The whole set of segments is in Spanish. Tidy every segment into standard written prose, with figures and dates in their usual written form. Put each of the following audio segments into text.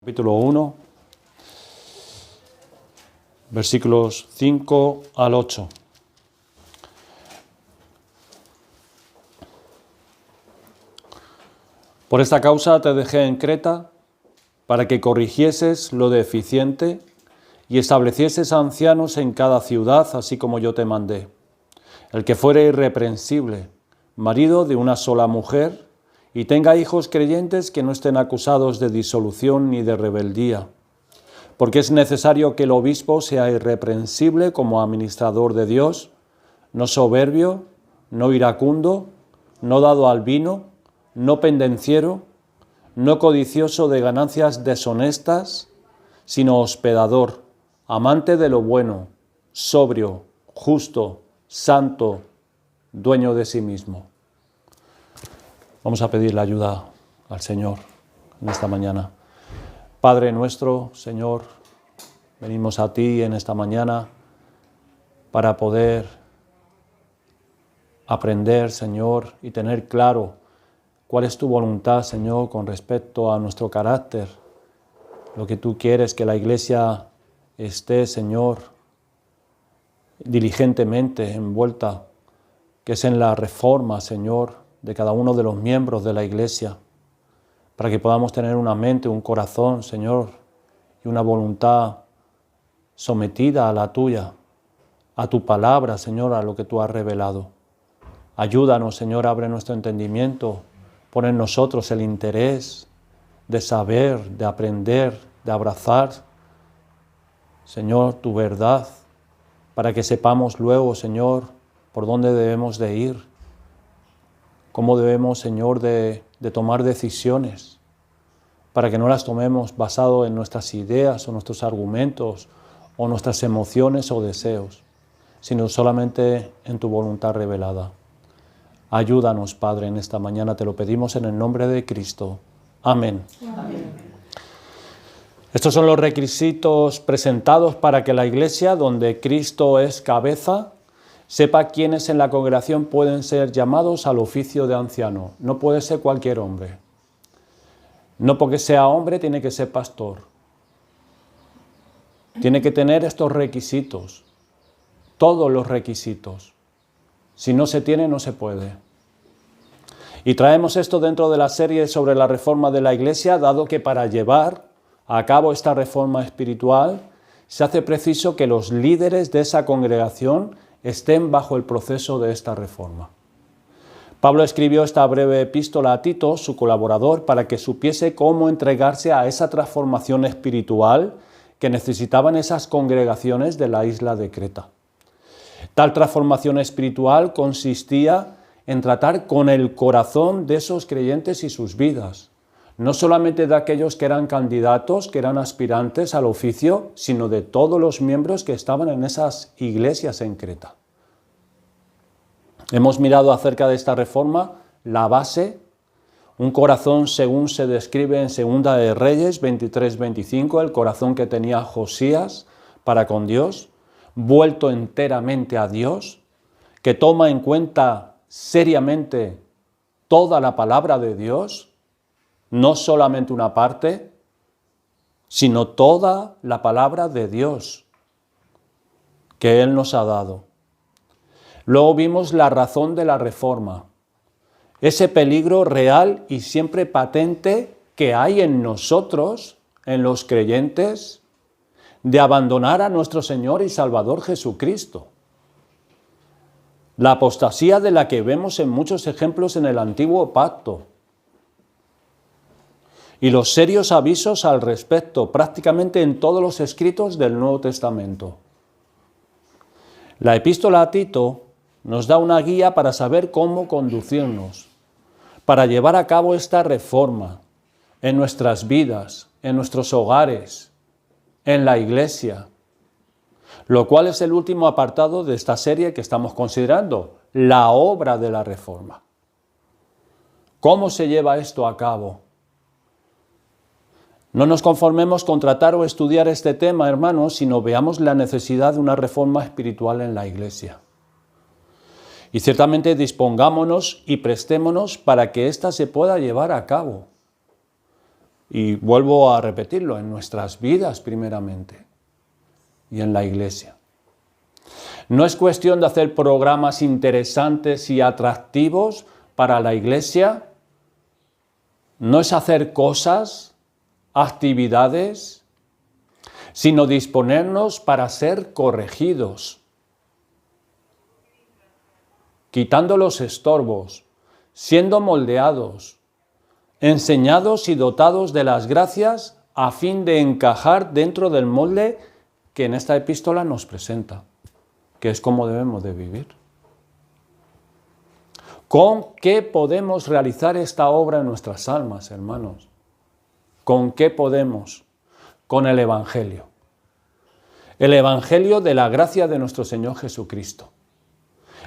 capítulo 1, versículos 5 al 8. Por esta causa te dejé en Creta, para que corrigieses lo deficiente y establecieses ancianos en cada ciudad, así como yo te mandé. El que fuere irreprensible, marido de una sola mujer, y tenga hijos creyentes que no estén acusados de disolución ni de rebeldía. Porque es necesario que el obispo sea irreprensible como administrador de Dios, no soberbio, no iracundo, no dado al vino, no pendenciero, no codicioso de ganancias deshonestas, sino hospedador, amante de lo bueno, sobrio, justo, santo, dueño de sí mismo. Vamos a pedir la ayuda al Señor en esta mañana. Padre nuestro, Señor, venimos a ti en esta mañana para poder aprender, Señor, y tener claro cuál es tu voluntad, Señor, con respecto a nuestro carácter. Lo que tú quieres que la Iglesia esté, Señor, diligentemente envuelta, que es en la reforma, Señor, de cada uno de los miembros de la Iglesia, para que podamos tener una mente, un corazón, Señor, y una voluntad sometida a la tuya, a tu palabra, Señor, a lo que tú has revelado. Ayúdanos, Señor, abre nuestro entendimiento, pon en nosotros el interés de saber, de aprender, de abrazar, Señor, tu verdad, para que sepamos luego, Señor, por dónde debemos de ir, cómo debemos, Señor, de tomar decisiones, para que no las tomemos basado en nuestras ideas o nuestros argumentos o nuestras emociones o deseos, sino solamente en tu voluntad revelada. Ayúdanos, Padre, en esta mañana, te lo pedimos en el nombre de Cristo. Amén. Amén. Estos son los requisitos presentados para que la Iglesia, donde Cristo es cabeza, sepa quiénes en la congregación pueden ser llamados al oficio de anciano. No puede ser cualquier hombre. No porque sea hombre tiene que ser pastor. Tiene que tener estos requisitos, todos los requisitos. Si no se tiene, no se puede. Y traemos esto dentro de la serie sobre la reforma de la Iglesia, dado que para llevar a cabo esta reforma espiritual se hace preciso que los líderes de esa congregación estén bajo el proceso de esta reforma. Pablo escribió esta breve epístola a Tito, su colaborador, para que supiese cómo entregarse a esa transformación espiritual que necesitaban esas congregaciones de la isla de Creta. Tal transformación espiritual consistía en tratar con el corazón de esos creyentes y sus vidas, no solamente de aquellos que eran candidatos, que eran aspirantes al oficio, sino de todos los miembros que estaban en esas iglesias en Creta. Hemos mirado acerca de esta reforma la base, un corazón según se describe en Segunda de Reyes 23-25, el corazón que tenía Josías para con Dios, vuelto enteramente a Dios, que toma en cuenta seriamente toda la palabra de Dios, no solamente una parte, sino toda la palabra de Dios que Él nos ha dado. Luego vimos la razón de la reforma, ese peligro real y siempre patente que hay en nosotros, en los creyentes, de abandonar a nuestro Señor y Salvador Jesucristo. La apostasía de la que vemos en muchos ejemplos en el Antiguo Pacto. Y los serios avisos al respecto, prácticamente en todos los escritos del Nuevo Testamento. La epístola a Tito nos da una guía para saber cómo conducirnos, para llevar a cabo esta reforma en nuestras vidas, en nuestros hogares, en la iglesia, lo cual es el último apartado de esta serie que estamos considerando, la obra de la reforma. ¿Cómo se lleva esto a cabo? No nos conformemos con tratar o estudiar este tema, hermanos, sino veamos la necesidad de una reforma espiritual en la Iglesia. Y ciertamente dispongámonos y prestémonos para que ésta se pueda llevar a cabo. Y vuelvo a repetirlo, en nuestras vidas primeramente y en la iglesia. No es cuestión de hacer programas interesantes y atractivos para la iglesia. No es hacer cosas, actividades, sino disponernos para ser corregidos, quitando los estorbos, siendo moldeados, enseñados y dotados de las gracias a fin de encajar dentro del molde que en esta epístola nos presenta, que es cómo debemos de vivir. ¿Con qué podemos realizar esta obra en nuestras almas, hermanos? ¿Con qué podemos? Con el Evangelio. El Evangelio de la gracia de nuestro Señor Jesucristo.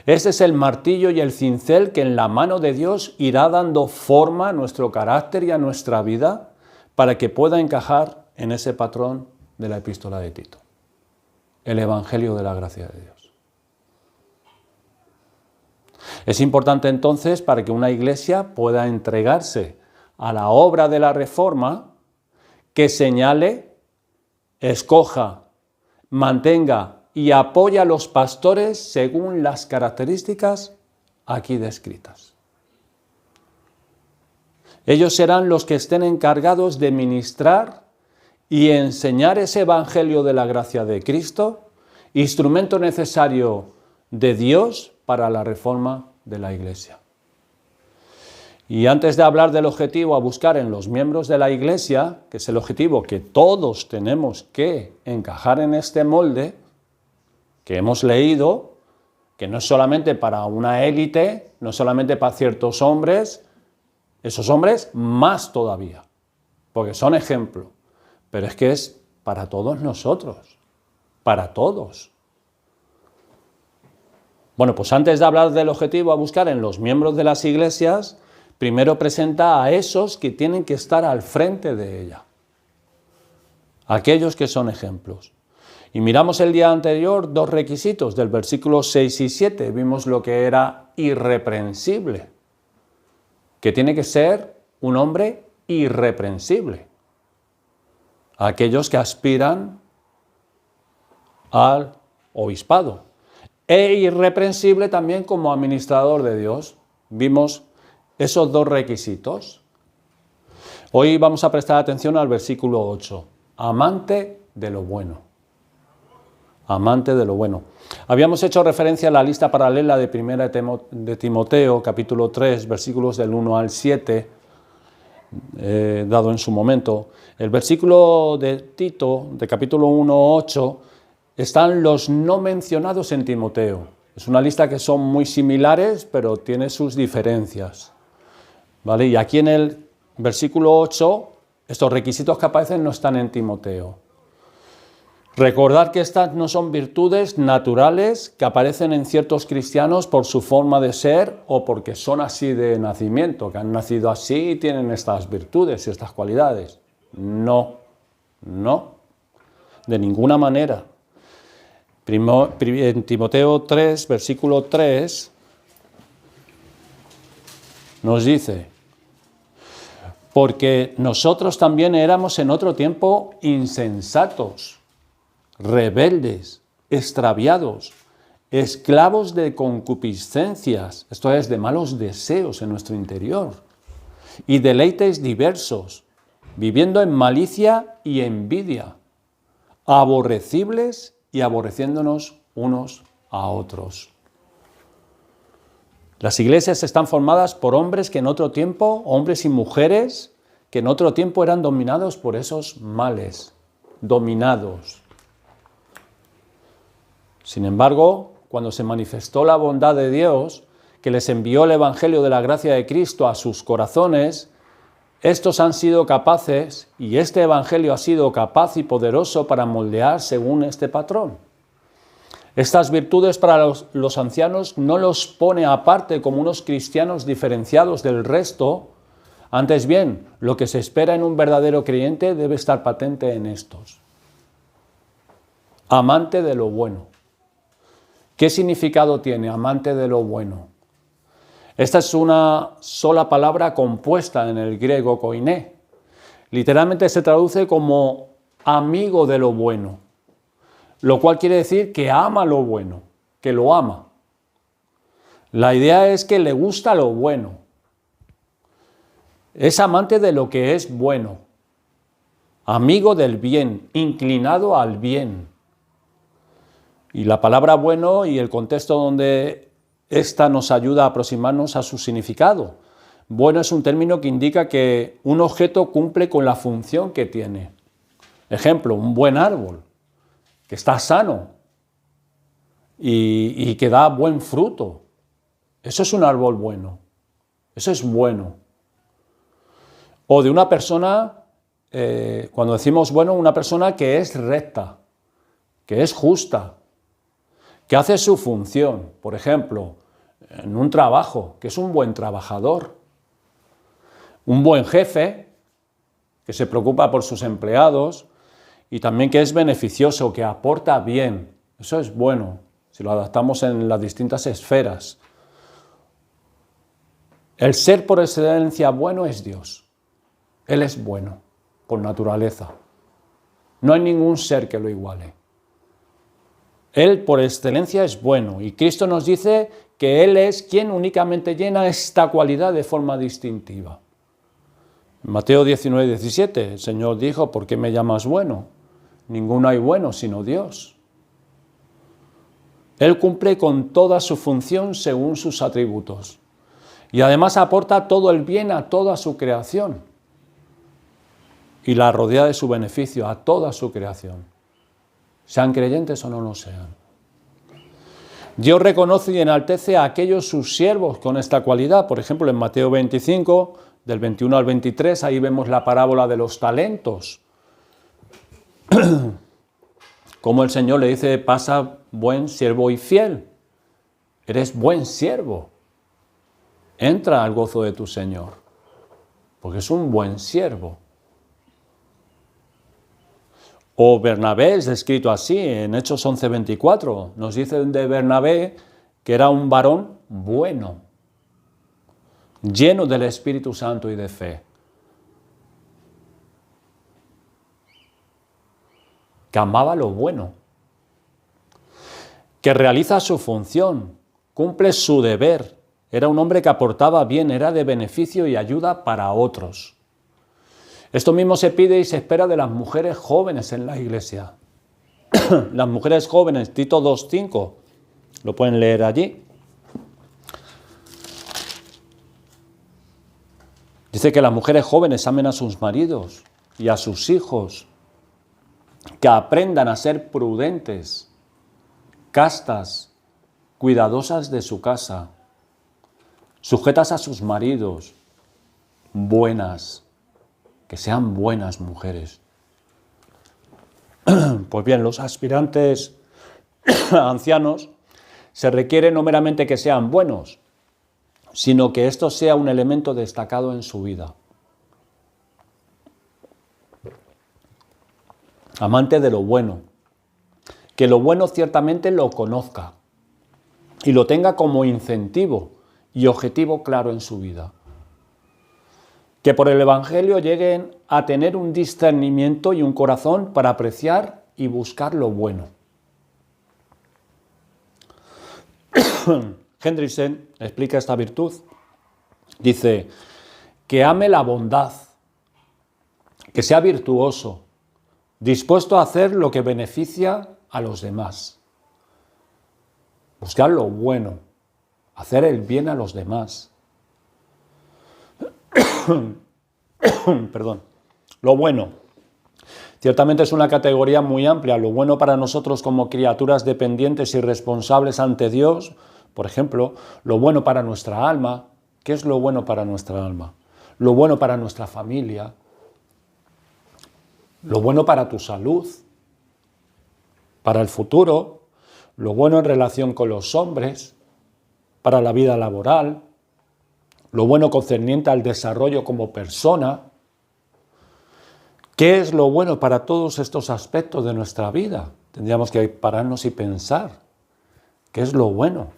Ese es el martillo y el cincel que en la mano de Dios irá dando forma a nuestro carácter y a nuestra vida para que pueda encajar en ese patrón de la epístola de Tito. El Evangelio de la gracia de Dios. Es importante entonces para que una iglesia pueda entregarse a la obra de la reforma que señale, escoja, mantenga y apoya a los pastores según las características aquí descritas. Ellos serán los que estén encargados de ministrar y enseñar ese evangelio de la gracia de Cristo, instrumento necesario de Dios para la reforma de la iglesia. Y antes de hablar del objetivo a buscar en los miembros de la iglesia, que es el objetivo que todos tenemos que encajar en este molde, que hemos leído, que no es solamente para una élite, no es solamente para ciertos hombres, esos hombres más todavía, porque son ejemplo, pero es que es para todos nosotros, para todos. Bueno, pues antes de hablar del objetivo a buscar en los miembros de las iglesias, primero presenta a esos que tienen que estar al frente de ella, aquellos que son ejemplos. Y miramos el día anterior dos requisitos del versículo 6 y 7. Vimos lo que era irreprensible, que tiene que ser un hombre irreprensible. Aquellos que aspiran al obispado. E irreprensible también como administrador de Dios. Vimos esos dos requisitos. Hoy vamos a prestar atención al versículo 8. Amante de lo bueno. Amante de lo bueno. Habíamos hecho referencia a la lista paralela de 1 de Timoteo, capítulo 3, versículos del 1 al 7, dado en su momento. El versículo de Tito, de capítulo 1, 8, están los no mencionados en Timoteo. Es una lista que son muy similares, pero tiene sus diferencias. ¿Vale? Y aquí en el versículo 8, estos requisitos que aparecen no están en Timoteo. Recordad que estas no son virtudes naturales que aparecen en ciertos cristianos por su forma de ser o porque son así de nacimiento, que han nacido así y tienen estas virtudes y estas cualidades. No, de ninguna manera. En Timoteo 3, versículo 3, nos dice: porque nosotros también éramos en otro tiempo insensatos, rebeldes, extraviados, esclavos de concupiscencias, esto es, de malos deseos en nuestro interior, y deleites diversos, viviendo en malicia y envidia, aborrecibles y aborreciéndonos unos a otros. Las iglesias están formadas por hombres que en otro tiempo, hombres y mujeres, que en otro tiempo eran dominados por esos males, dominados. Sin embargo, cuando se manifestó la bondad de Dios, que les envió el Evangelio de la gracia de Cristo a sus corazones, estos han sido capaces, y este Evangelio ha sido capaz y poderoso para moldear según este patrón. Estas virtudes para los ancianos no los pone aparte como unos cristianos diferenciados del resto. Antes bien, lo que se espera en un verdadero creyente debe estar patente en estos. Amante de lo bueno. ¿Qué significado tiene amante de lo bueno? Esta es una sola palabra compuesta en el griego koiné, Literalmente se traduce como amigo de lo bueno, lo cual quiere decir que ama lo bueno, que lo ama. La idea es que le gusta lo bueno. Es amante de lo que es bueno, amigo del bien, inclinado al bien. Y la palabra bueno y el contexto donde esta nos ayuda a aproximarnos a su significado. Bueno es un término que indica que un objeto cumple con la función que tiene. Ejemplo, un buen árbol, que está sano y que da buen fruto. Eso es un árbol bueno. Eso es bueno. O de una persona, cuando decimos bueno, una persona que es recta, que es justa, que hace su función. Por ejemplo, en un trabajo, que es un buen trabajador. Un buen jefe, que se preocupa por sus empleados y también que es beneficioso, que aporta bien. Eso es bueno, si lo adaptamos en las distintas esferas. El ser por excelencia bueno es Dios. Él es bueno, por naturaleza. No hay ningún ser que lo iguale. Él por excelencia es bueno y Cristo nos dice que Él es quien únicamente llena esta cualidad de forma distintiva. En Mateo 19, 17, el Señor dijo, ¿por qué me llamas bueno? Ninguno hay bueno sino Dios. Él cumple con toda su función según sus atributos y además aporta todo el bien a toda su creación y la rodea de su beneficio a toda su creación, sean creyentes o no lo sean. Dios reconoce y enaltece a aquellos sus siervos con esta cualidad. Por ejemplo, en Mateo 25, del 21 al 23, ahí vemos la parábola de los talentos. Como el Señor le dice, pasa buen siervo y fiel. Eres buen siervo. Entra al gozo de tu Señor, porque es un buen siervo. O Bernabé es descrito así, en Hechos 11:24. Nos dicen de Bernabé que era un varón bueno, lleno del Espíritu Santo y de fe, que amaba lo bueno, que realiza su función, cumple su deber. Era un hombre que aportaba bien, era de beneficio y ayuda para otros. Esto mismo se pide y se espera de las mujeres jóvenes en la iglesia. Las mujeres jóvenes, Tito 2:5, lo pueden leer allí. Dice que las mujeres jóvenes amen a sus maridos y a sus hijos, que aprendan a ser prudentes, castas, cuidadosas de su casa, sujetas a sus maridos, buenas, que sean buenas mujeres. Pues bien, los aspirantes ancianos se requiere no meramente que sean buenos, sino que esto sea un elemento destacado en su vida. Amante de lo bueno, que lo bueno ciertamente lo conozca y lo tenga como incentivo y objetivo claro en su vida. Que por el Evangelio lleguen a tener un discernimiento y un corazón para apreciar y buscar lo bueno. Hendriksen explica esta virtud. Dice, que ame la bondad, que sea virtuoso, dispuesto a hacer lo que beneficia a los demás. Buscar lo bueno, hacer el bien a los demás. Perdón. Lo bueno. Ciertamente es una categoría muy amplia. Lo bueno para nosotros como criaturas dependientes y responsables ante Dios, por ejemplo, lo bueno para nuestra alma. ¿Qué es lo bueno para nuestra alma? Lo bueno para nuestra familia. Lo bueno para tu salud, para el futuro. Lo bueno en relación con los hombres, para la vida laboral. Lo bueno concerniente al desarrollo como persona. ¿Qué es lo bueno para todos estos aspectos de nuestra vida? Tendríamos que pararnos y pensar. ¿Qué es lo bueno?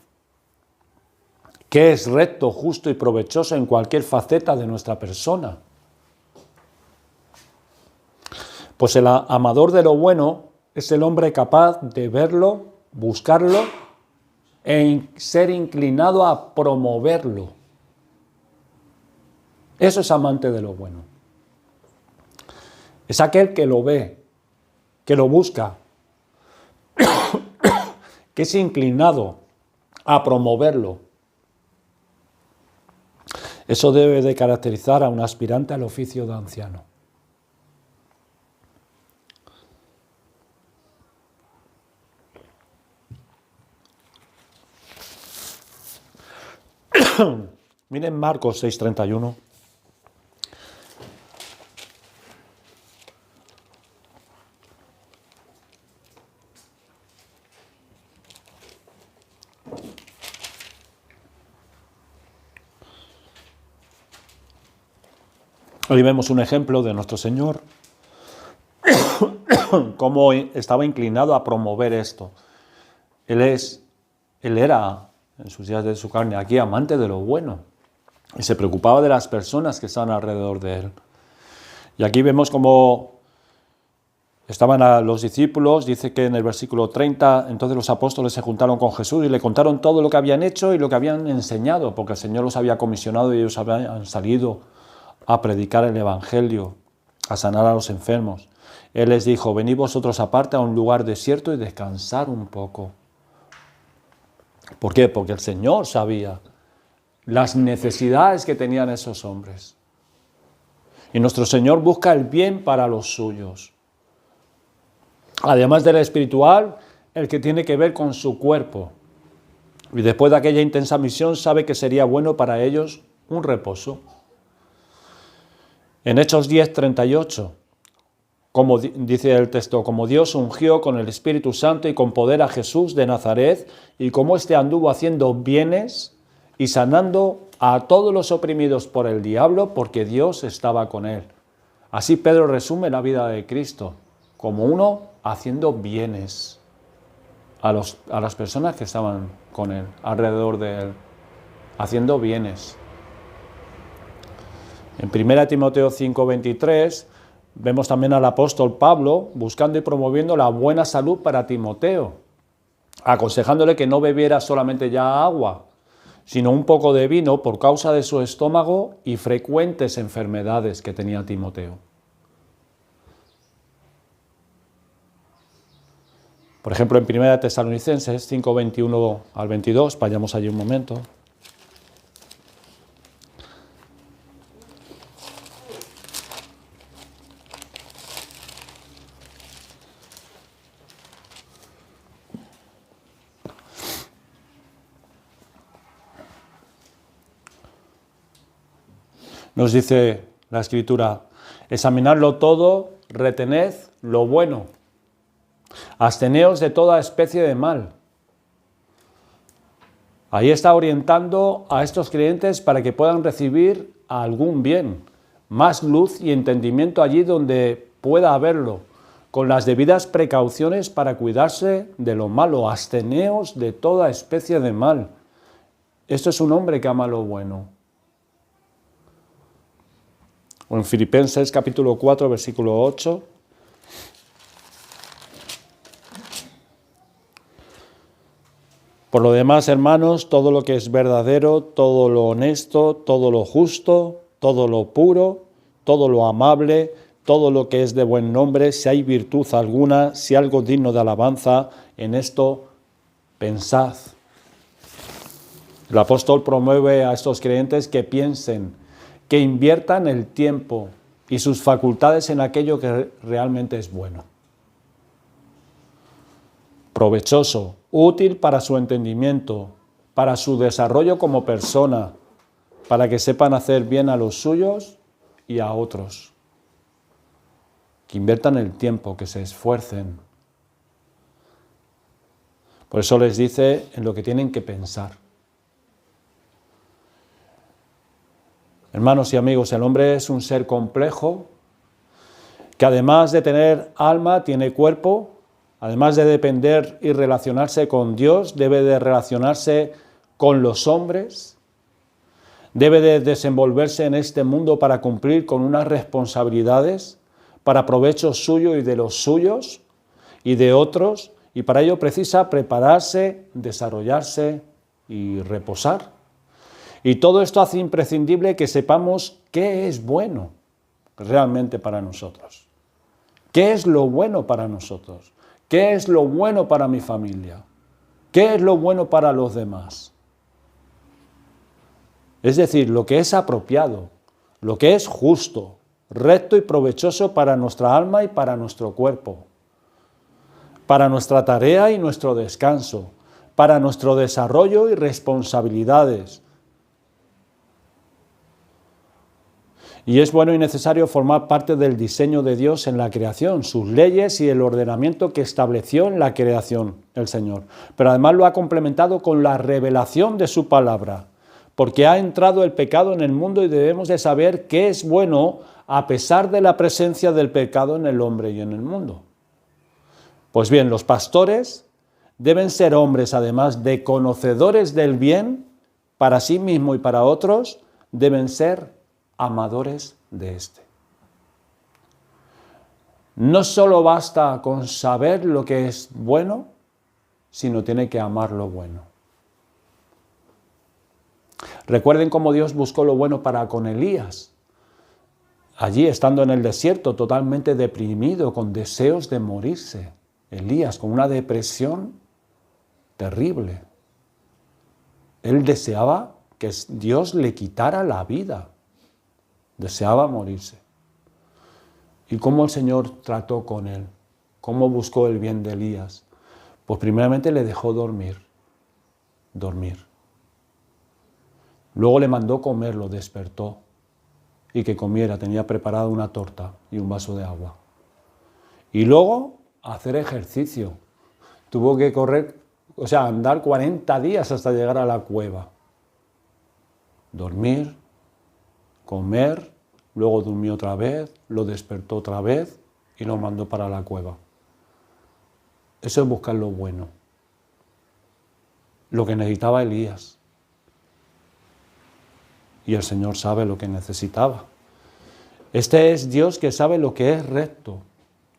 ¿Qué es recto, justo y provechoso en cualquier faceta de nuestra persona? Pues el amador de lo bueno es el hombre capaz de verlo, buscarlo e ser inclinado a promoverlo. Eso es amante de lo bueno. Es aquel que lo ve, que lo busca, que es inclinado a promoverlo. Eso debe de caracterizar a un aspirante al oficio de anciano. Miren Marcos 6:31. Hoy vemos un ejemplo de nuestro Señor, cómo estaba inclinado a promover esto. Él era, en sus días de su carne, aquí amante de lo bueno, y se preocupaba de las personas que estaban alrededor de él. Y aquí vemos cómo estaban los discípulos, dice que en el versículo 30, entonces los apóstoles se juntaron con Jesús y le contaron todo lo que habían hecho y lo que habían enseñado, porque el Señor los había comisionado y ellos habían salido a predicar el Evangelio, a sanar a los enfermos. Él les dijo, venid vosotros aparte a un lugar desierto y descansar un poco. ¿Por qué? Porque el Señor sabía las necesidades que tenían esos hombres. Y nuestro Señor busca el bien para los suyos. Además del espiritual, el que tiene que ver con su cuerpo. Y después de aquella intensa misión sabe que sería bueno para ellos un reposo. En Hechos 10:38, como dice el texto, como Dios ungió con el Espíritu Santo y con poder a Jesús de Nazaret, y como éste anduvo haciendo bienes y sanando a todos los oprimidos por el diablo, porque Dios estaba con él. Así Pedro resume la vida de Cristo, como uno haciendo bienes a las personas que estaban con él, alrededor de él, haciendo bienes. En 1 Timoteo 5:23 vemos también al apóstol Pablo buscando y promoviendo la buena salud para Timoteo, aconsejándole que no bebiera solamente ya agua, sino un poco de vino por causa de su estómago y frecuentes enfermedades que tenía Timoteo. Por ejemplo, en 1 Tesalonicenses 5:21 al 22, vayamos allí un momento. Nos dice la Escritura, examinadlo todo, retened lo bueno, absteneos de toda especie de mal. Ahí está orientando a estos creyentes para que puedan recibir algún bien, más luz y entendimiento allí donde pueda haberlo, con las debidas precauciones para cuidarse de lo malo, absteneos de toda especie de mal. Esto es un hombre que ama lo bueno. O en Filipenses capítulo 4, versículo 8. Por lo demás, hermanos, todo lo que es verdadero, todo lo honesto, todo lo justo, todo lo puro, todo lo amable, todo lo que es de buen nombre, si hay virtud alguna, si algo digno de alabanza, en esto pensad. El apóstol promueve a estos creyentes que piensen, que inviertan el tiempo y sus facultades en aquello que realmente es bueno, provechoso, útil para su entendimiento, para su desarrollo como persona, para que sepan hacer bien a los suyos y a otros. Que inviertan el tiempo, que se esfuercen. Por eso les dice en lo que tienen que pensar. Hermanos y amigos, el hombre es un ser complejo que además de tener alma, tiene cuerpo, además de depender y relacionarse con Dios, debe de relacionarse con los hombres, debe de desenvolverse en este mundo para cumplir con unas responsabilidades, para provecho suyo y de los suyos y de otros, y para ello precisa prepararse, desarrollarse y reposar. Y todo esto hace imprescindible que sepamos qué es bueno realmente para nosotros. ¿Qué es lo bueno para nosotros? ¿Qué es lo bueno para mi familia? ¿Qué es lo bueno para los demás? Es decir, lo que es apropiado, lo que es justo, recto y provechoso para nuestra alma y para nuestro cuerpo, para nuestra tarea y nuestro descanso, para nuestro desarrollo y responsabilidades. Y es bueno y necesario formar parte del diseño de Dios en la creación, sus leyes y el ordenamiento que estableció en la creación el Señor. Pero además lo ha complementado con la revelación de su palabra, porque ha entrado el pecado en el mundo y debemos de saber qué es bueno a pesar de la presencia del pecado en el hombre y en el mundo. Pues bien, los pastores deben ser hombres, además de conocedores del bien, para sí mismo y para otros, deben ser amadores de éste. No solo basta con saber lo que es bueno, sino tiene que amar lo bueno. Recuerden cómo Dios buscó lo bueno para con Elías. Allí, estando en el desierto, totalmente deprimido, con deseos de morirse. Elías, con una depresión terrible. Él deseaba que Dios le quitara la vida. Deseaba morirse. ¿Y cómo el Señor trató con él? ¿Cómo buscó el bien de Elías? Pues primeramente le dejó dormir. Luego le mandó comer, lo despertó y que comiera. Tenía preparada una torta y un vaso de agua. Y luego hacer ejercicio. Tuvo que correr, andar 40 días hasta llegar a la cueva. Dormir, comer, luego durmió otra vez, lo despertó otra vez y lo mandó para la cueva. Eso es buscar lo bueno. Lo que necesitaba Elías. Y el Señor sabe lo que necesitaba. Este es Dios que sabe lo que es recto,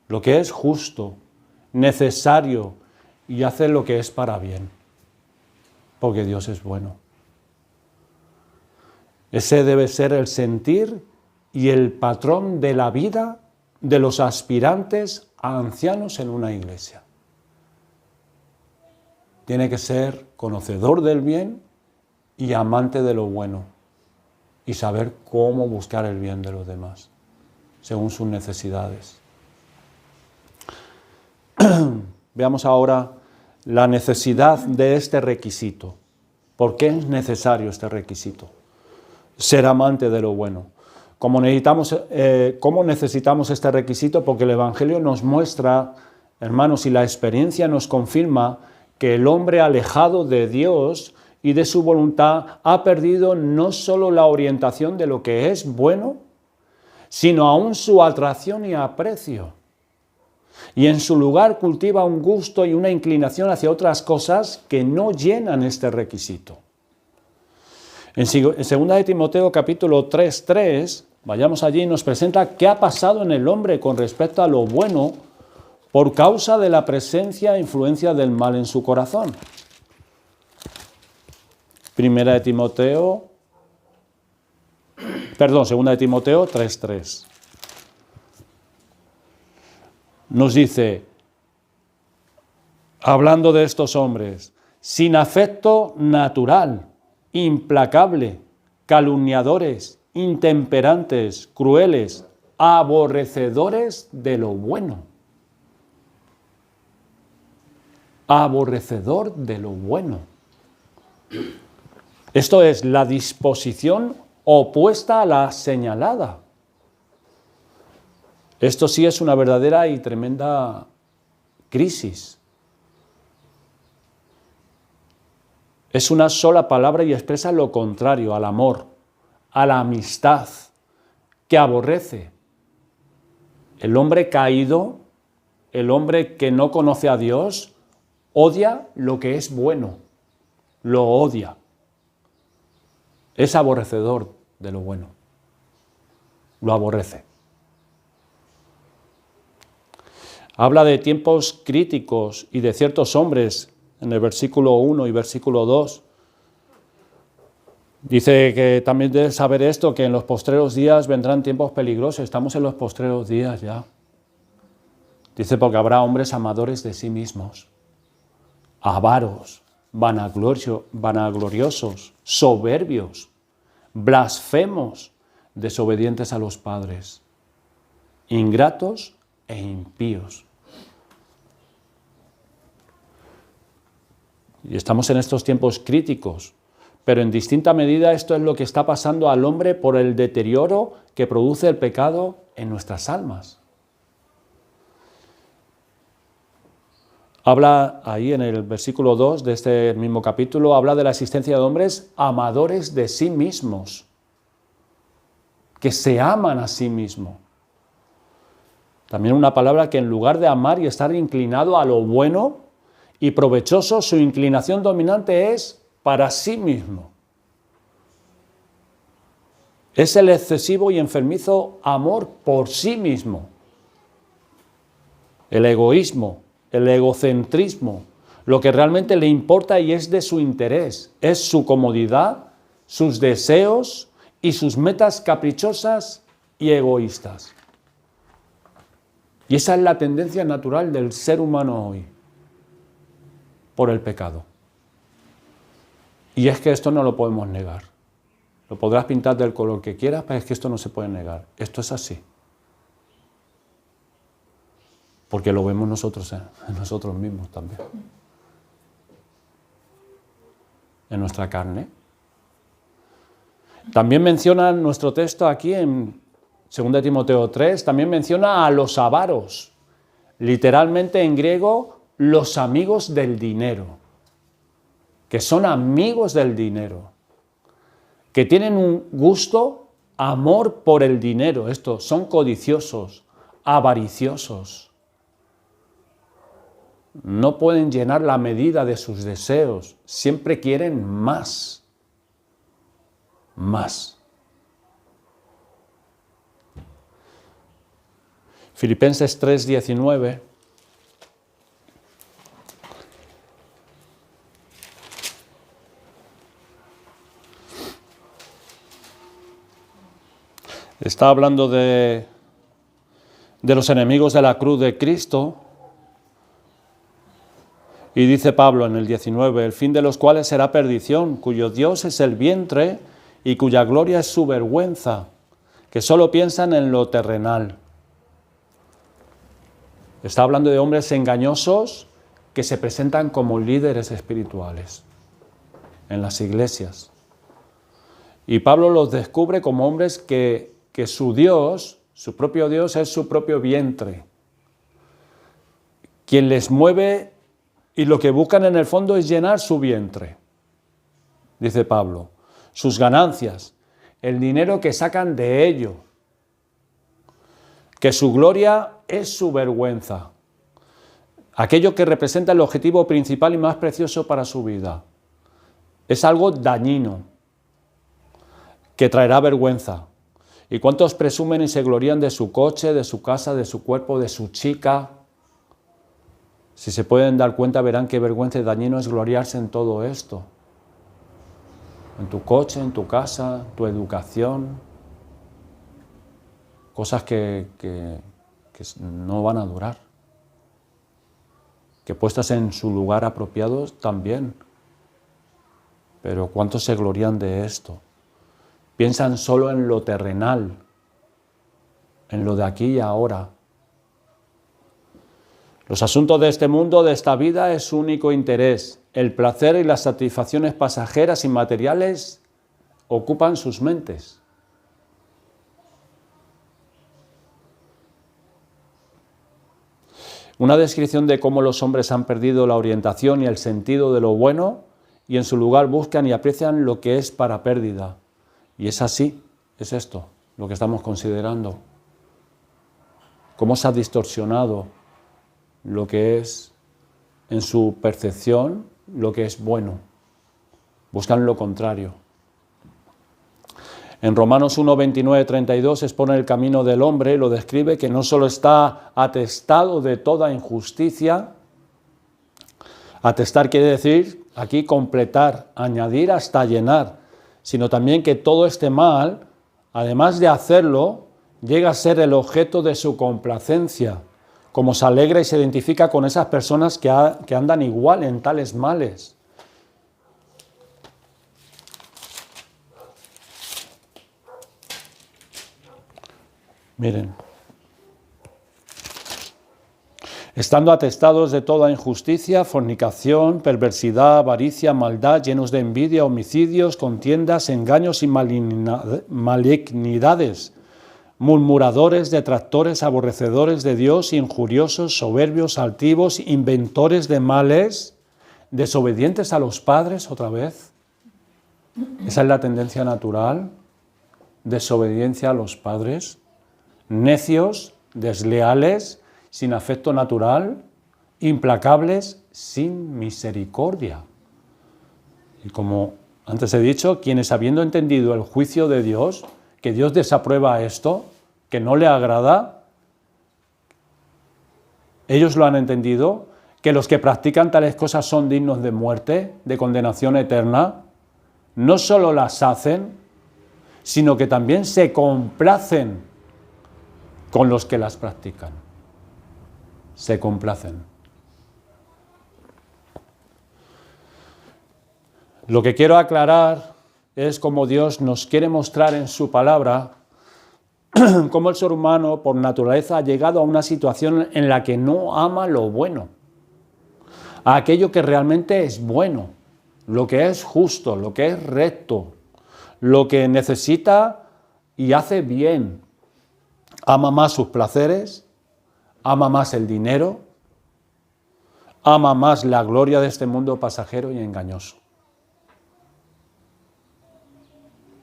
lo que es justo, necesario y hace lo que es para bien. Porque Dios es bueno. Ese debe ser el sentir y el patrón de la vida de los aspirantes a ancianos en una iglesia. Tiene que ser conocedor del bien y amante de lo bueno y saber cómo buscar el bien de los demás, según sus necesidades. Veamos ahora la necesidad de este requisito. ¿Por qué es necesario este requisito? Ser amante de lo bueno. ¿Cómo necesitamos este requisito? Porque el Evangelio nos muestra, hermanos, y la experiencia nos confirma que el hombre alejado de Dios y de su voluntad ha perdido no solo la orientación de lo que es bueno, sino aún su atracción y aprecio. Y en su lugar cultiva un gusto y una inclinación hacia otras cosas que no llenan este requisito. En 2 de Timoteo capítulo 3:3, vayamos allí y nos presenta qué ha pasado en el hombre con respecto a lo bueno por causa de la presencia e influencia del mal en su corazón. 2 de Timoteo 3:3. Nos dice, hablando de estos hombres, sin afecto natural, implacable, calumniadores, intemperantes, crueles, aborrecedores de lo bueno. Aborrecedor de lo bueno. Esto es la disposición opuesta a la señalada. Esto sí es una verdadera y tremenda crisis. Es una sola palabra y expresa lo contrario al amor, a la amistad, que aborrece. El hombre caído, el hombre que no conoce a Dios, odia lo que es bueno, lo odia. Es aborrecedor de lo bueno, lo aborrece. Habla de tiempos críticos y de ciertos hombres en el versículo 1 y versículo 2. Dice que también debes saber esto, que en los postreros días vendrán tiempos peligrosos. Estamos en los postreros días ya. Dice, porque habrá hombres amadores de sí mismos, avaros, vanagloriosos, soberbios, blasfemos, desobedientes a los padres, ingratos e impíos. Y estamos en estos tiempos críticos, pero en distinta medida esto es lo que está pasando al hombre por el deterioro que produce el pecado en nuestras almas. Habla ahí en el versículo 2 de este mismo capítulo, habla de la existencia de hombres amadores de sí mismos, que se aman a sí mismos. También una palabra que en lugar de amar y estar inclinado a lo bueno y provechoso, su inclinación dominante es para sí mismo. Es el excesivo y enfermizo amor por sí mismo. El egoísmo, el egocentrismo, lo que realmente le importa y es de su interés, es su comodidad, sus deseos y sus metas caprichosas y egoístas. Y esa es la tendencia natural del ser humano hoy, por el pecado. Y es que esto no lo podemos negar. Lo podrás pintar del color que quieras, pero es que esto no se puede negar. Esto es así. Porque lo vemos nosotros en nosotros mismos también. En nuestra carne. También menciona nuestro texto aquí en 2 Timoteo 3, también menciona a los avaros. Literalmente en griego, los amigos del dinero. Que son amigos del dinero. Que tienen un gusto, amor por el dinero. Estos son codiciosos, avariciosos. No pueden llenar la medida de sus deseos. Siempre quieren más. Más. Filipenses 3:19. Está hablando de los enemigos de la cruz de Cristo. Y dice Pablo en el 19, el fin de los cuales será perdición, cuyo Dios es el vientre y cuya gloria es su vergüenza, que solo piensan en lo terrenal. Está hablando de hombres engañosos que se presentan como líderes espirituales en las iglesias. Y Pablo los descubre como hombres que su Dios, su propio Dios, es su propio vientre. Quien les mueve y lo que buscan en el fondo es llenar su vientre, dice Pablo. Sus ganancias, el dinero que sacan de ello. Que su gloria es su vergüenza. Aquello que representa el objetivo principal y más precioso para su vida. Es algo dañino, que traerá vergüenza. ¿Y cuántos presumen y se glorían de su coche, de su casa, de su cuerpo, de su chica? Si se pueden dar cuenta, verán qué vergüenza y dañino es gloriarse en todo esto. En tu coche, en tu casa, tu educación. Cosas que no van a durar. Que puestas en su lugar apropiado también. Pero ¿cuántos se glorían de esto? Piensan solo en lo terrenal, en lo de aquí y ahora. Los asuntos de este mundo, de esta vida, es su único interés. El placer y las satisfacciones pasajeras y materiales ocupan sus mentes. Una descripción de cómo los hombres han perdido la orientación y el sentido de lo bueno y en su lugar buscan y aprecian lo que es para pérdida. Y es así, es esto, lo que estamos considerando. Cómo se ha distorsionado lo que es, en su percepción, lo que es bueno. Buscan lo contrario. En Romanos 1, 29, 32 expone el camino del hombre y lo describe que no solo está atestado de toda injusticia, atestar quiere decir aquí completar, añadir hasta llenar, sino también que todo este mal, además de hacerlo, llega a ser el objeto de su complacencia, como se alegra y se identifica con esas personas que andan igual en tales males. Miren, estando atestados de toda injusticia, fornicación, perversidad, avaricia, maldad, llenos de envidia, homicidios, contiendas, engaños y malignidades, murmuradores, detractores, aborrecedores de Dios, injuriosos, soberbios, altivos, inventores de males, desobedientes a los padres, otra vez. Esa es la tendencia natural, desobediencia a los padres. Necios, desleales, sin afecto natural, implacables, sin misericordia. Y como antes he dicho, quienes habiendo entendido el juicio de Dios, que Dios desaprueba esto, que no le agrada, ellos lo han entendido, que los que practican tales cosas son dignos de muerte, de condenación eterna, no solo las hacen, sino que también se complacen con los que las practican. Se complacen. Lo que quiero aclarar es cómo Dios nos quiere mostrar en su palabra cómo el ser humano por naturaleza ha llegado a una situación en la que no ama lo bueno, a aquello que realmente es bueno, lo que es justo, lo que es recto, lo que necesita y hace bien. Ama más sus placeres, ama más el dinero, ama más la gloria de este mundo pasajero y engañoso.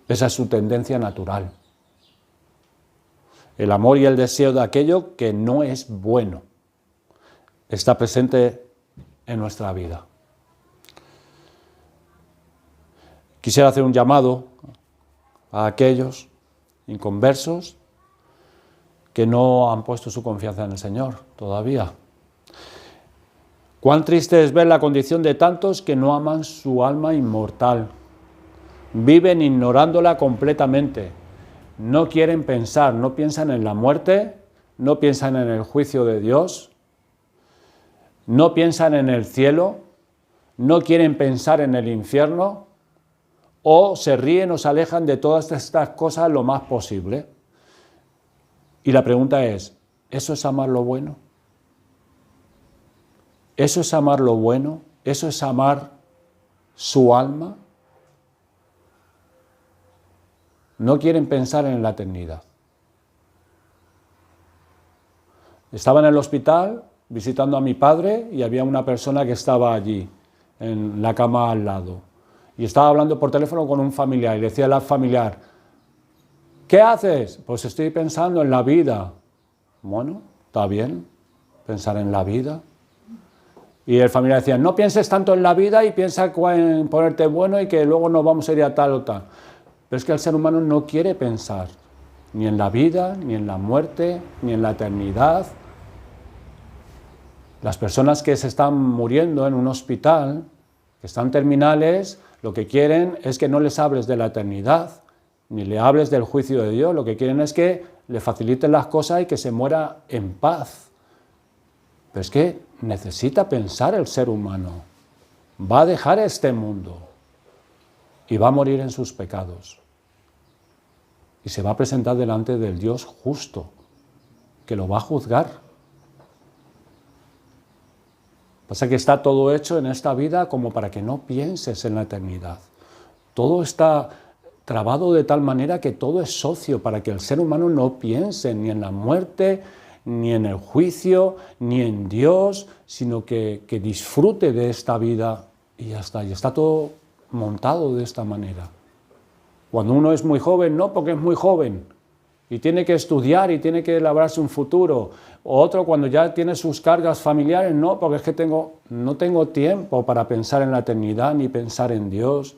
Esa es su tendencia natural. El amor y el deseo de aquello que no es bueno está presente en nuestra vida. Quisiera hacer un llamado a aquellos inconversos que no han puesto su confianza en el Señor todavía. Cuán triste es ver la condición de tantos que no aman su alma inmortal. Viven ignorándola completamente. No quieren pensar, no piensan en la muerte, no piensan en el juicio de Dios, no piensan en el cielo, no quieren pensar en el infierno, o se ríen o se alejan de todas estas cosas lo más posible. Y la pregunta es, ¿eso es amar lo bueno? ¿Eso es amar lo bueno? ¿Eso es amar su alma? No quieren pensar en la eternidad. Estaba en el hospital visitando a mi padre y había una persona que estaba allí, en la cama al lado. Y estaba hablando por teléfono con un familiar y le decía al familiar, ¿qué haces? Pues estoy pensando en la vida. Bueno, está bien, pensar en la vida. Y el familiar decía, no pienses tanto en la vida y piensa en ponerte bueno y que luego nos vamos a ir a tal o tal. Pero es que el ser humano no quiere pensar ni en la vida, ni en la muerte, ni en la eternidad. Las personas que se están muriendo en un hospital, que están terminales, lo que quieren es que no les hables de la eternidad, ni le hables del juicio de Dios. Lo que quieren es que le faciliten las cosas y que se muera en paz. Pero es que necesita pensar el ser humano. Va a dejar este mundo y va a morir en sus pecados. Y se va a presentar delante del Dios justo, que lo va a juzgar. Pasa que está todo hecho en esta vida como para que no pienses en la eternidad. Todo está trabado de tal manera que todo es socio para que el ser humano no piense ni en la muerte, ni en el juicio, ni en Dios, sino que disfrute de esta vida y ya está. Y está todo montado de esta manera. Cuando uno es muy joven, no porque es muy joven y tiene que estudiar y tiene que labrarse un futuro. O otro cuando ya tiene sus cargas familiares, no, porque es que no tengo tiempo para pensar en la eternidad ni pensar en Dios.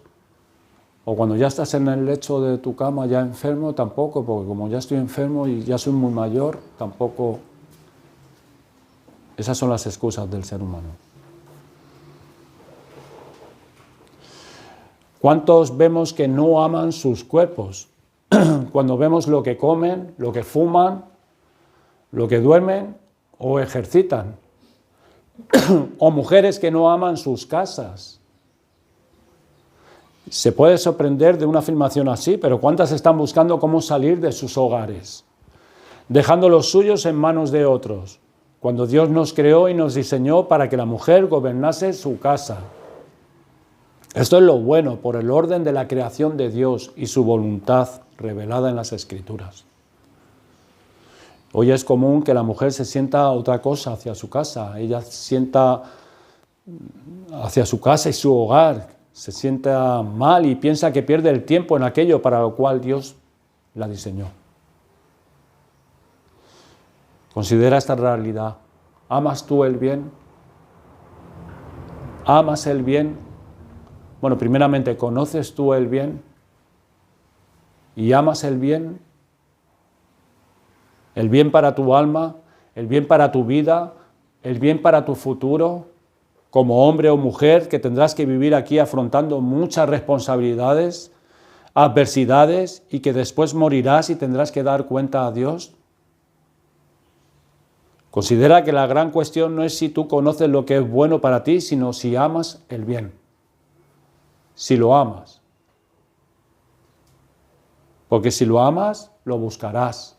O cuando ya estás en el lecho de tu cama ya enfermo, tampoco, porque como ya estoy enfermo y ya soy muy mayor, tampoco. Esas son las excusas del ser humano. ¿Cuántos vemos que no aman sus cuerpos? Cuando vemos lo que comen, lo que fuman, lo que duermen o ejercitan. O mujeres que no aman sus casas. Se puede sorprender de una afirmación así, pero ¿cuántas están buscando cómo salir de sus hogares? Dejando los suyos en manos de otros, cuando Dios nos creó y nos diseñó para que la mujer gobernase su casa. Esto es lo bueno por el orden de la creación de Dios y su voluntad revelada en las Escrituras. Hoy es común que la mujer se sienta otra cosa hacia su casa, ella sienta hacia su casa y su hogar, se sienta mal y piensa que pierde el tiempo en aquello para lo cual Dios la diseñó. Considera esta realidad. ¿Amas tú el bien? ¿Amas el bien? Bueno, primeramente, ¿conoces tú el bien? ¿Y amas el bien? ¿El bien para tu alma? ¿El bien para tu vida? ¿El bien para tu futuro? Como hombre o mujer que tendrás que vivir aquí afrontando muchas responsabilidades, adversidades y que después morirás y tendrás que dar cuenta a Dios. Considera que la gran cuestión no es si tú conoces lo que es bueno para ti, sino si amas el bien. Si lo amas. Porque si lo amas, lo buscarás.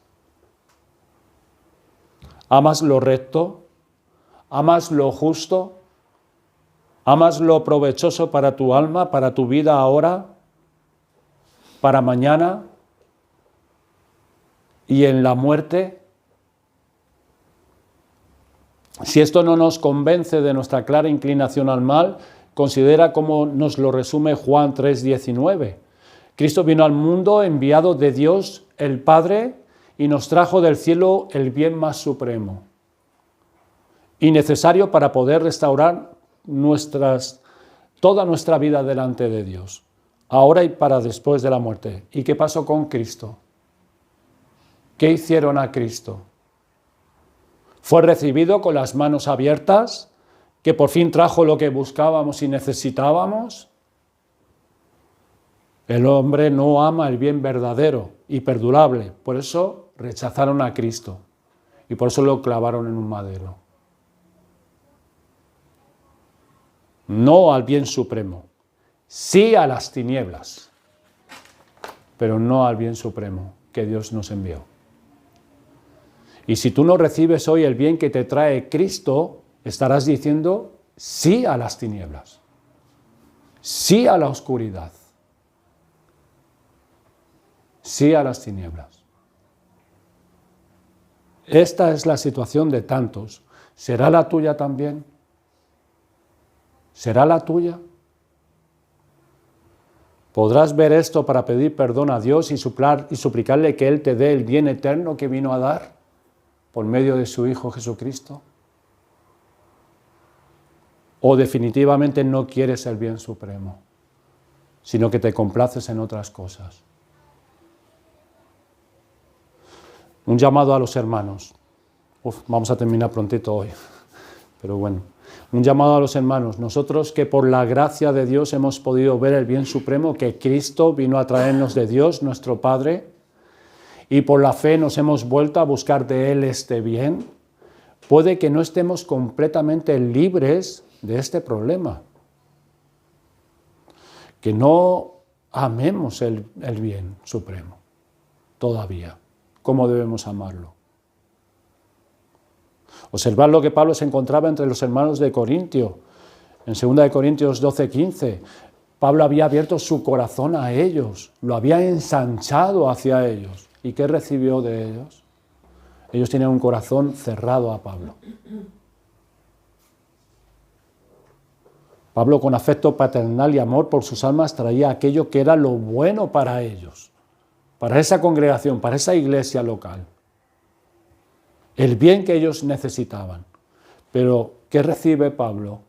¿Amas lo recto? ¿Amas lo justo? ¿Amas lo provechoso para tu alma, para tu vida ahora, para mañana y en la muerte? Si esto no nos convence de nuestra clara inclinación al mal, considera cómo nos lo resume Juan 3:19. Cristo vino al mundo enviado de Dios, el Padre, y nos trajo del cielo el bien más supremo y necesario para poder restaurar toda nuestra vida delante de Dios, ahora y para después de la muerte. ¿Y qué pasó con Cristo? ¿Qué hicieron a Cristo? ¿Fue recibido con las manos abiertas, que por fin trajo lo que buscábamos y necesitábamos? El hombre no ama el bien verdadero y perdurable, por eso rechazaron a Cristo y por eso lo clavaron en un madero. No al bien supremo, sí a las tinieblas, pero no al bien supremo que Dios nos envió. Y si tú no recibes hoy el bien que te trae Cristo, estarás diciendo sí a las tinieblas, sí a la oscuridad, sí a las tinieblas. Esta es la situación de tantos. ¿Será la tuya también? ¿Será la tuya? ¿Podrás ver esto para pedir perdón a Dios y suplicarle que Él te dé el bien eterno que vino a dar por medio de su Hijo Jesucristo? ¿O definitivamente no quieres el bien supremo, sino que te complaces en otras cosas? Un llamado a los hermanos. Vamos a terminar prontito hoy, pero bueno. Un llamado a los hermanos. Nosotros que por la gracia de Dios hemos podido ver el bien supremo que Cristo vino a traernos de Dios, nuestro Padre, y por la fe nos hemos vuelto a buscar de Él este bien, puede que no estemos completamente libres de este problema. Que no amemos el bien supremo todavía. ¿Cómo debemos amarlo? Observad lo que Pablo se encontraba entre los hermanos de Corintio. En 2 Corintios 12:15, Pablo había abierto su corazón a ellos, lo había ensanchado hacia ellos. ¿Y qué recibió de ellos? Ellos tenían un corazón cerrado a Pablo. Pablo, con afecto paternal y amor por sus almas, traía aquello que era lo bueno para ellos, para esa congregación, para esa iglesia local. El bien que ellos necesitaban. Pero, ¿qué recibe Pablo?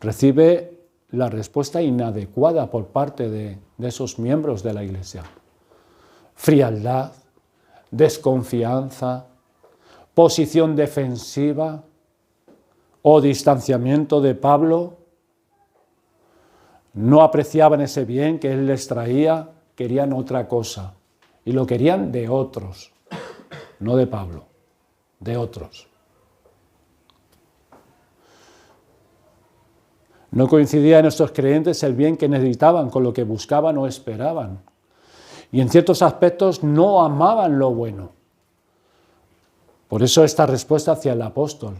Recibe la respuesta inadecuada por parte de esos miembros de la Iglesia. Frialdad, desconfianza, posición defensiva o distanciamiento de Pablo. No apreciaban ese bien que él les traía, querían otra cosa. Y lo querían de otros, no de Pablo, de otros. No coincidía en estos creyentes el bien que necesitaban con lo que buscaban o esperaban. Y en ciertos aspectos no amaban lo bueno. Por eso esta respuesta hacia el apóstol.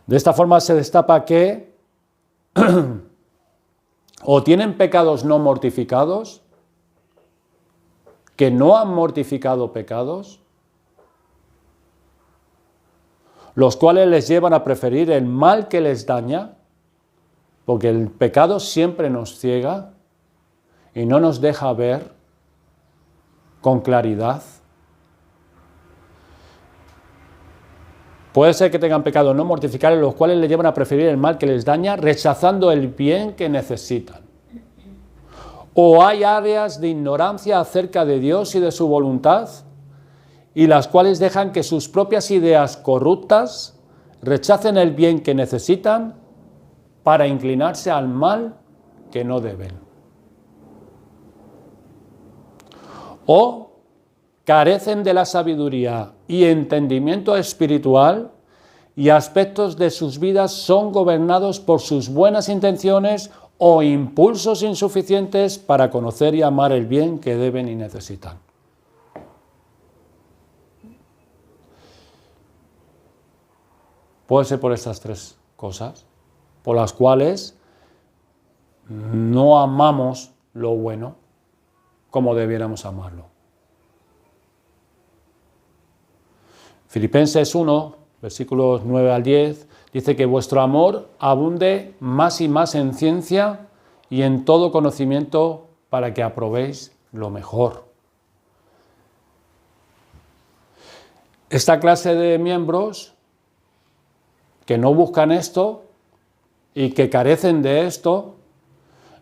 De esta forma se destapa que o tienen pecados no mortificados, que no han mortificado pecados, los cuales les llevan a preferir el mal que les daña, porque el pecado siempre nos ciega y no nos deja ver con claridad. Puede ser que tengan pecados no mortificados, los cuales les llevan a preferir el mal que les daña, rechazando el bien que necesitan. O hay áreas de ignorancia acerca de Dios y de su voluntad, y las cuales dejan que sus propias ideas corruptas rechacen el bien que necesitan para inclinarse al mal que no deben. O carecen de la sabiduría y entendimiento espiritual y aspectos de sus vidas son gobernados por sus buenas intenciones o impulsos insuficientes para conocer y amar el bien que deben y necesitan. Puede ser por estas tres cosas, por las cuales no amamos lo bueno como debiéramos amarlo. Filipenses 1, versículos 9 al 10, dice que vuestro amor abunde más y más en ciencia y en todo conocimiento para que aprobéis lo mejor. Esta clase de miembros que no buscan esto y que carecen de esto,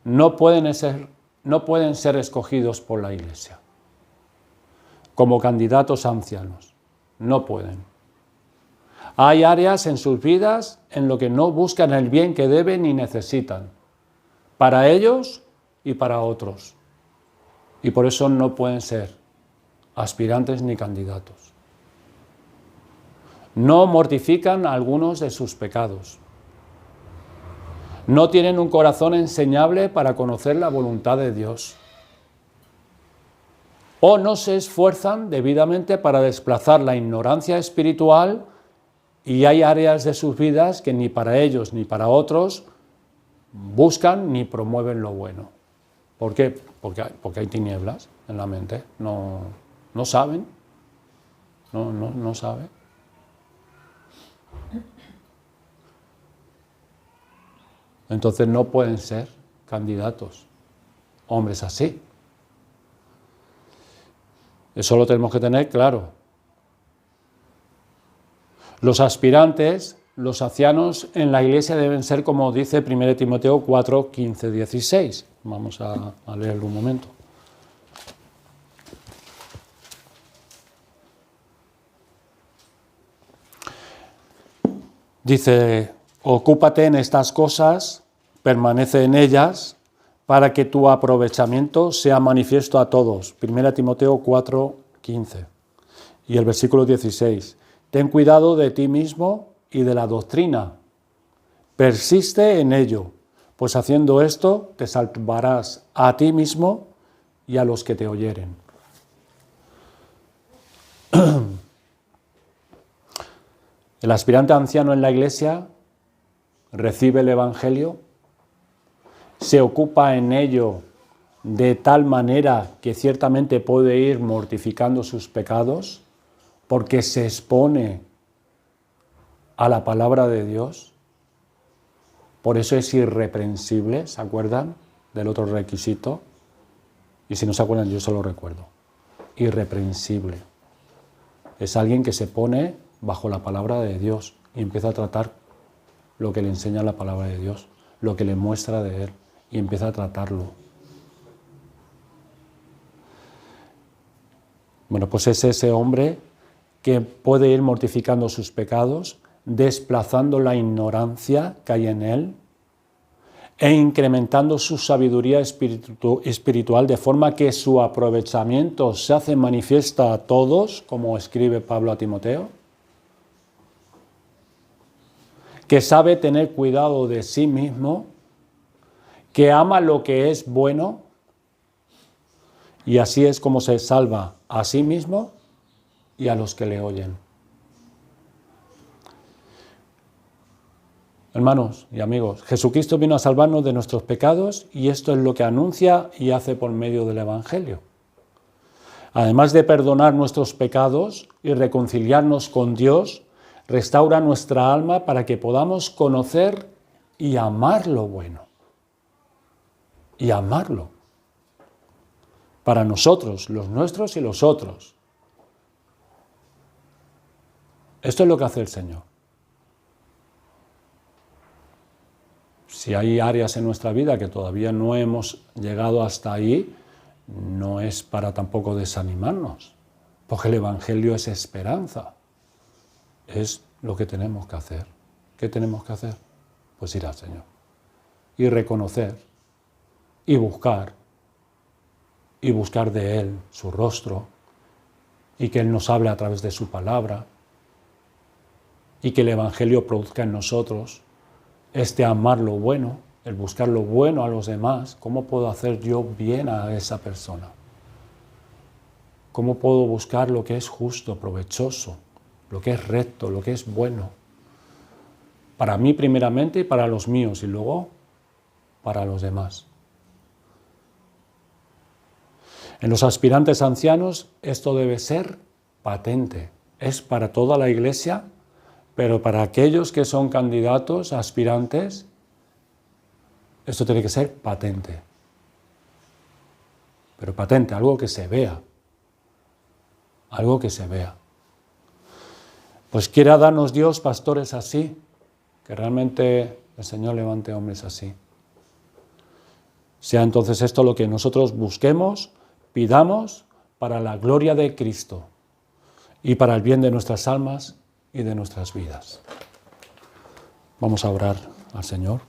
no pueden ser escogidos por la Iglesia como candidatos a ancianos. No pueden. Hay áreas en sus vidas en lo que no buscan el bien que deben y necesitan, para ellos y para otros. Y por eso no pueden ser aspirantes ni candidatos. No mortifican algunos de sus pecados. No tienen un corazón enseñable para conocer la voluntad de Dios. O no se esfuerzan debidamente para desplazar la ignorancia espiritual, y hay áreas de sus vidas que ni para ellos ni para otros buscan ni promueven lo bueno. ¿Por qué? Porque hay tinieblas en la mente. No saben. No saben. Entonces no pueden ser candidatos hombres así. Eso lo tenemos que tener claro. Los aspirantes, los ancianos en la Iglesia deben ser como dice 1 Timoteo 4, 15, 16. Vamos a leerlo un momento. Dice, ocúpate en estas cosas, permanece en ellas, para que tu aprovechamiento sea manifiesto a todos. 1 Timoteo 4, 15. Y el versículo 16. Ten cuidado de ti mismo y de la doctrina. Persiste en ello, pues haciendo esto te salvarás a ti mismo y a los que te oyeren. El aspirante anciano en la Iglesia recibe el Evangelio, se ocupa en ello de tal manera que ciertamente puede ir mortificando sus pecados, porque se expone a la palabra de Dios. Por eso es irreprensible, ¿se acuerdan del otro requisito? Y si no se acuerdan, yo se lo recuerdo. Irreprensible. Es alguien que se pone bajo la palabra de Dios y empieza a tratar lo que le enseña la palabra de Dios. lo que le muestra de Él y empieza a tratarlo. Bueno, pues es ese hombre que puede ir mortificando sus pecados, desplazando la ignorancia que hay en él e incrementando su sabiduría espiritual de forma que su aprovechamiento se hace manifiesta a todos, como escribe Pablo a Timoteo, que sabe tener cuidado de sí mismo, que ama lo que es bueno, y así es como se salva a sí mismo y a los que le oyen. Hermanos y amigos, Jesucristo vino a salvarnos de nuestros pecados y esto es lo que anuncia y hace por medio del Evangelio. Además de perdonar nuestros pecados y reconciliarnos con Dios, restaura nuestra alma para que podamos conocer y amar lo bueno. Y amarlo. Para nosotros, los nuestros y los otros. Esto es lo que hace el Señor. Si hay áreas en nuestra vida que todavía no hemos llegado hasta ahí, no es para tampoco desanimarnos, porque el Evangelio es esperanza. Es lo que tenemos que hacer. ¿Qué tenemos que hacer? Pues ir al Señor. Y reconocer, y buscar de Él su rostro, y que Él nos hable a través de su palabra, y que el Evangelio produzca en nosotros este amar lo bueno, el buscar lo bueno a los demás. ¿Cómo puedo hacer yo bien a esa persona? ¿Cómo puedo buscar lo que es justo, provechoso, lo que es recto, lo que es bueno? Para mí primeramente y para los míos y luego para los demás. En los aspirantes ancianos esto debe ser patente. Es para toda la Iglesia, pero para aquellos que son candidatos, aspirantes, esto tiene que ser patente. Pero patente, algo que se vea. Algo que se vea. Pues quiera darnos Dios pastores así, que realmente el Señor levante hombres así. Sea entonces esto lo que nosotros busquemos, pidamos para la gloria de Cristo y para el bien de nuestras almas y de nuestras vidas. Vamos a orar al Señor.